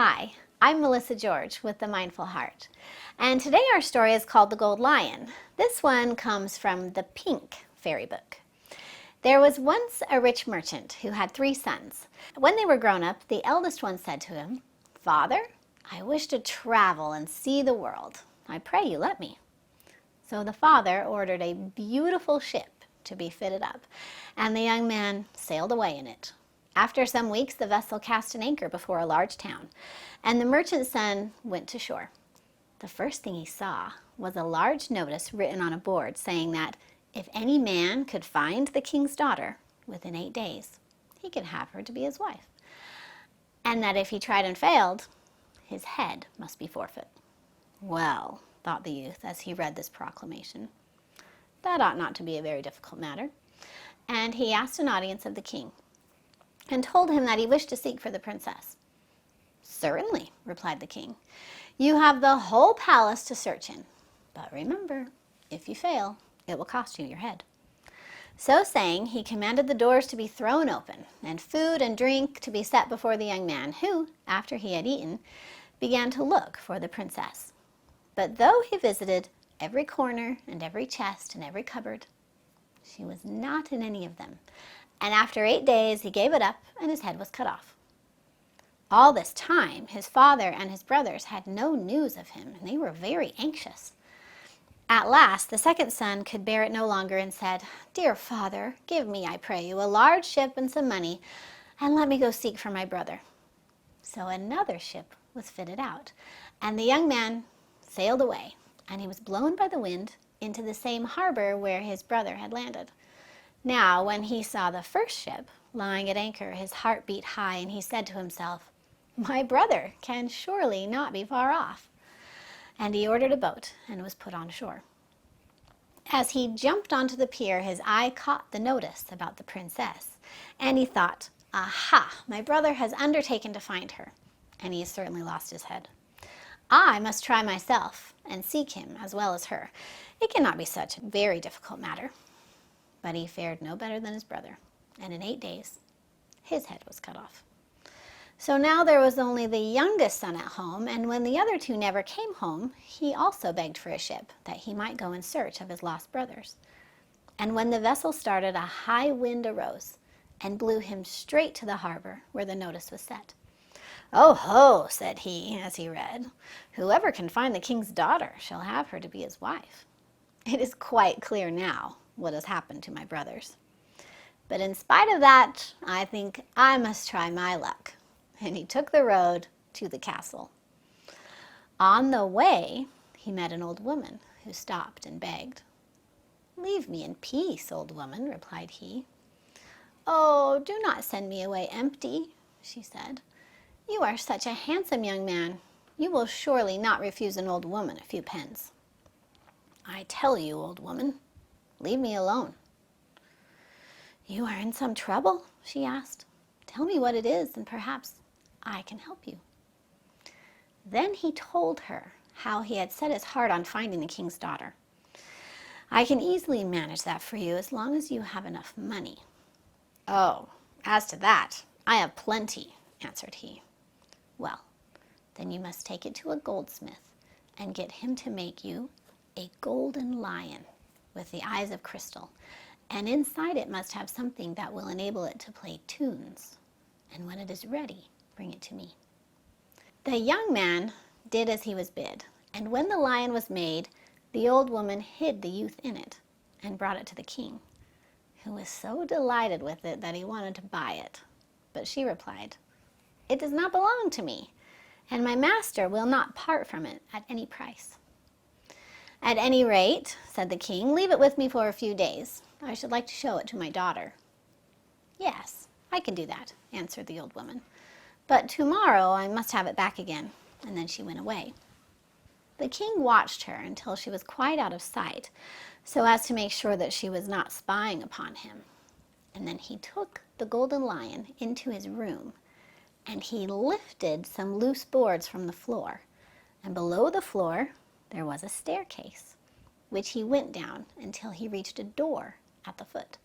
Hi, I'm Melissa George with The Mindful Heart, and today our story is called The Gold Lion. This one comes from the Pink Fairy Book. There was once a rich merchant who had 3 sons. When they were grown up, the eldest one said to him, "Father, I wish to travel and see the world. I pray you let me." So the father ordered a beautiful ship to be fitted up, and the young man sailed away in it. After some weeks, the vessel cast an anchor before a large town, and the merchant's son went to shore. The first thing he saw was a large notice written on a board saying that if any man could find the king's daughter within 8 days, he could have her to be his wife, and that if he tried and failed, his head must be forfeit. Well, thought the youth as he read this proclamation, that ought not to be a very difficult matter, and he asked an audience of the king and told him that he wished to seek for the princess. "Certainly," replied the king. "You have the whole palace to search in, but remember, if you fail, it will cost you your head." So saying, he commanded the doors to be thrown open and food and drink to be set before the young man, who, after he had eaten, began to look for the princess. But though he visited every corner and every chest and every cupboard, she was not in any of them, and after 8 days he gave it up and his head was cut off. All this time his father and his brothers had no news of him, and they were very anxious. At last the second son could bear it no longer and said, "Dear father, give me, I pray you, a large ship and some money, and let me go seek for my brother." So another ship was fitted out, and the young man sailed away, and he was blown by the wind into the same harbor where his brother had landed. Now, when he saw the first ship lying at anchor, his heart beat high, and he said to himself, "My brother can surely not be far off." And he ordered a boat and was put on shore. As he jumped onto the pier, his eye caught the notice about the princess, and he thought, "Aha, my brother has undertaken to find her, and he has certainly lost his head. I must try myself and seek him as well as her. It cannot be such a very difficult matter." But he fared no better than his brother, and in 8 days his head was cut off. So now there was only the youngest son at home, and when the other 2 never came home, he also begged for a ship, that he might go in search of his lost brothers. And when the vessel started, a high wind arose and blew him straight to the harbor where the notice was set. "Oh ho," said he as he read, "whoever can find the king's daughter shall have her to be his wife. It is quite clear now what has happened to my brothers. But in spite of that, I think I must try my luck." And he took the road to the castle. On the way, he met an old woman who stopped and begged. "Leave me in peace, old woman," replied he. "Oh, do not send me away empty," she said. "You are such a handsome young man. You will surely not refuse an old woman a few pence." "I tell you, old woman, leave me alone." "You are in some trouble?" she asked. "Tell me what it is, and perhaps I can help you." Then he told her how he had set his heart on finding the king's daughter. "I can easily manage that for you as long as you have enough money." "Oh, as to that, I have plenty," answered he. "Well, then you must take it to a goldsmith and get him to make you a golden lion with the eyes of crystal, and inside it must have something that will enable it to play tunes. And when it is ready, bring it to me." The young man did as he was bid, and when the lion was made, the old woman hid the youth in it and brought it to the king, who was so delighted with it that he wanted to buy it. But she replied, "It does not belong to me, and my master will not part from it at any price." "At any rate," said the king, "leave it with me for a few days. I should like to show it to my daughter." "Yes, I can do that," answered the old woman. "But tomorrow I must have it back again." And then she went away. The king watched her until she was quite out of sight, so as to make sure that she was not spying upon him. And then he took the golden lion into his room, and he lifted some loose boards from the floor, and below the floor there was a staircase, which he went down until he reached a door at the foot.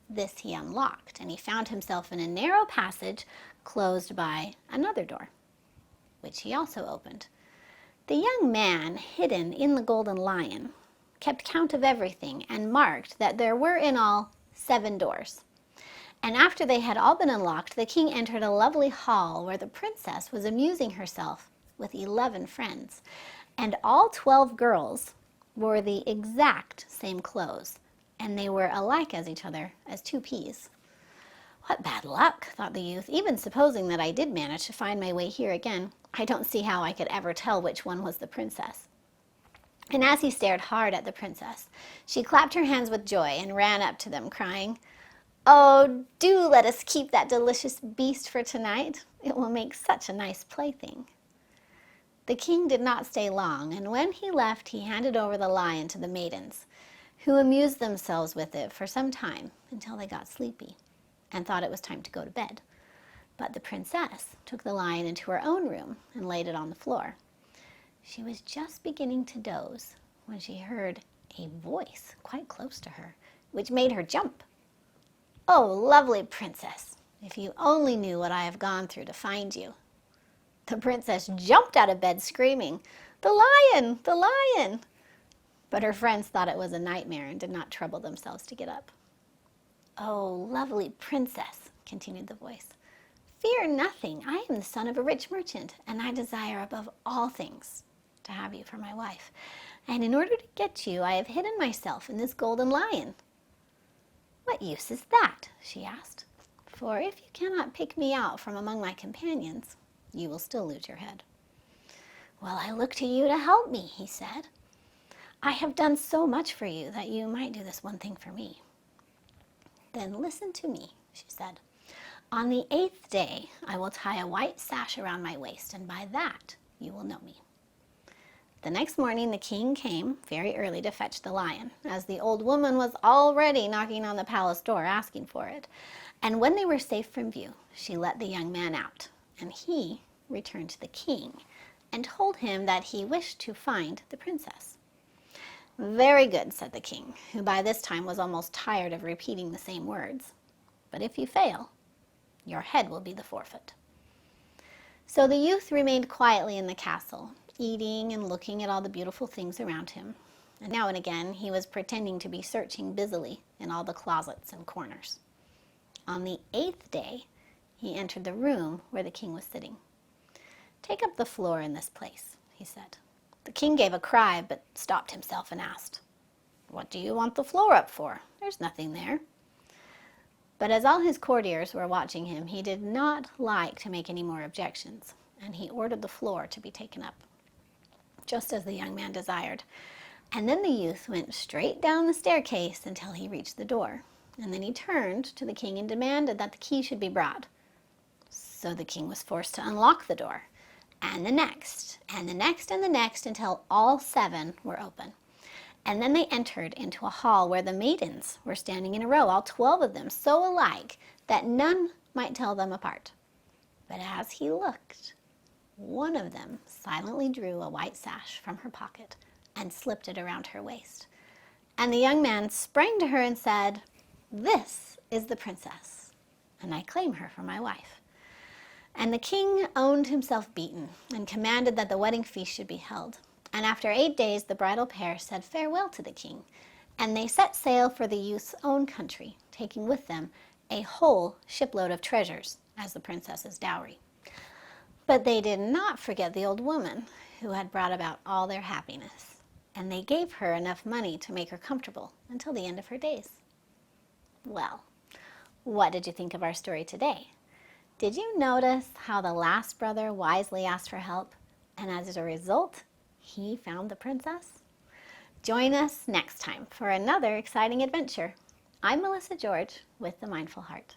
This he unlocked, and he found himself in a narrow passage closed by another door. which he also opened. The young man, hidden in the golden lion, kept count of everything and marked that there were in all 7 doors. And after they had all been unlocked, the king entered a lovely hall where the princess was amusing herself with 11 friends. And all 12 girls wore the exact same clothes, and they were alike as each other as 2 peas. What bad luck, thought the youth. Even supposing that I did manage to find my way here again, I don't see how I could ever tell which one was the princess. And as he stared hard at the princess, she clapped her hands with joy and ran up to them, crying, "Oh, do let us keep that delicious beast for tonight. It will make such a nice plaything." The king did not stay long, and when he left, he handed over the lion to the maidens, who amused themselves with it for some time until they got sleepy and thought it was time to go to bed. But the princess took the lion into her own room and laid it on the floor. She was just beginning to doze when she heard a voice quite close to her, which made her jump. "Oh, lovely princess, if you only knew what I have gone through to find you." The princess jumped out of bed screaming, "The lion! The lion!" But her friends thought it was a nightmare and did not trouble themselves to get up. "Oh, lovely princess," continued the voice, "fear nothing. I am the son of a rich merchant, and I desire above all things to have you for my wife. And in order to get you, I have hidden myself in this golden lion." "What use is that?" she asked. "For if you cannot pick me out from among my companions, you will still lose your head." "Well, I look to you to help me," he said. "I have done so much for you that you might do this one thing for me." "Then listen to me," she said. "On the 8th day, I will tie a white sash around my waist, and by that you will know me." The next morning, the king came very early to fetch the lion, as the old woman was already knocking on the palace door asking for it. And when they were safe from view, she let the young man out, and he returned to the king and told him that he wished to find the princess. "Very good," said the king, who by this time was almost tired of repeating the same words. "But if you fail, your head will be the forfeit." So the youth remained quietly in the castle, eating and looking at all the beautiful things around him. And now and again he was pretending to be searching busily in all the closets and corners. On the 8th day, he entered the room where the king was sitting. "Take up the floor in this place," he said. The king gave a cry, but stopped himself and asked, "What do you want the floor up for? There's nothing there." But as all his courtiers were watching him, he did not like to make any more objections, and he ordered the floor to be taken up, just as the young man desired. And then the youth went straight down the staircase until he reached the door, and then he turned to the king and demanded that the key should be brought. So the king was forced to unlock the door, and the next, and the next, and the next, until all 7 were open. And then they entered into a hall where the maidens were standing in a row, all 12 of them, so alike that none might tell them apart. But as he looked, one of them silently drew a white sash from her pocket and slipped it around her waist. And the young man sprang to her and said, "This is the princess, and I claim her for my wife." And the king owned himself beaten and commanded that the wedding feast should be held. And after 8 days, the bridal pair said farewell to the king, and they set sail for the youth's own country, taking with them a whole shipload of treasures as the princess's dowry. But they did not forget the old woman who had brought about all their happiness, and they gave her enough money to make her comfortable until the end of her days. Well, what did you think of our story today? Did you notice how the last brother wisely asked for help, and as a result, he found the princess? Join us next time for another exciting adventure. I'm Melissa George with The Mindful Heart.